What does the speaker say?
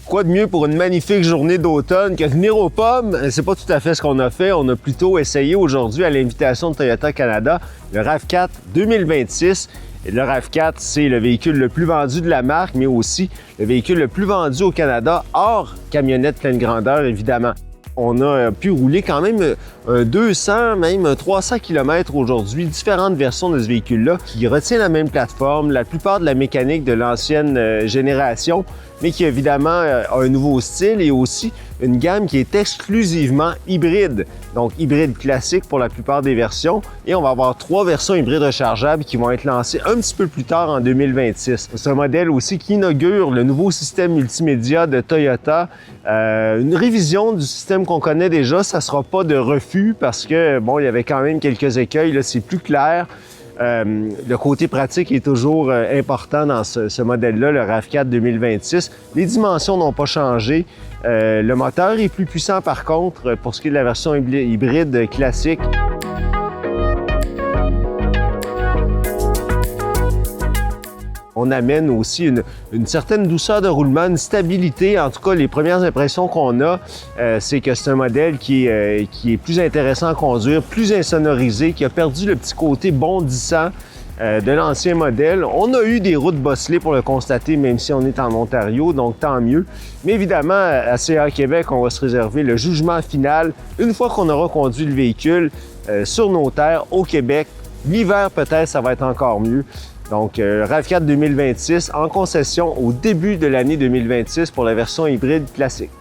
Quoi de mieux pour une magnifique journée d'automne que venir aux pommes? C'est pas tout à fait ce qu'on a fait. On a plutôt essayé aujourd'hui, à l'invitation de Toyota Canada, le RAV4 2026. Et le RAV4, c'est le véhicule le plus vendu de la marque, mais aussi le véhicule le plus vendu au Canada, hors camionnette pleine grandeur, évidemment. On a pu rouler quand même 200, même 300 km aujourd'hui, différentes versions de ce véhicule-là qui retient la même plateforme, la plupart de la mécanique de l'ancienne génération, mais qui évidemment a un nouveau style et aussi une gamme qui est exclusivement hybride. Donc hybride classique pour la plupart des versions et on va avoir 3 versions hybrides rechargeables qui vont être lancées un petit peu plus tard en 2026. C'est un modèle aussi qui inaugure le nouveau système multimédia de Toyota, une révision du système qu'on connaît déjà. Ça ne sera pas de refus parce que, bon, il y avait quand même quelques écueils, là, c'est plus clair. Le côté pratique est toujours important dans ce modèle-là, le RAV4 2026. Les dimensions n'ont pas changé. Le moteur est plus puissant par contre pour ce qui est de la version hybride classique. On amène aussi une certaine douceur de roulement, une stabilité. En tout cas, les premières impressions qu'on a, c'est que c'est un modèle qui est plus intéressant à conduire, plus insonorisé, qui a perdu le petit côté bondissant de l'ancien modèle. On a eu des routes bosselées pour le constater, même si on est en Ontario, donc tant mieux. Mais évidemment, à CA Québec, on va se réserver le jugement final une fois qu'on aura conduit le véhicule sur nos terres au Québec. L'hiver, peut-être, ça va être encore mieux. Donc, RAV4 2026 en concession au début de l'année 2026 pour la version hybride classique.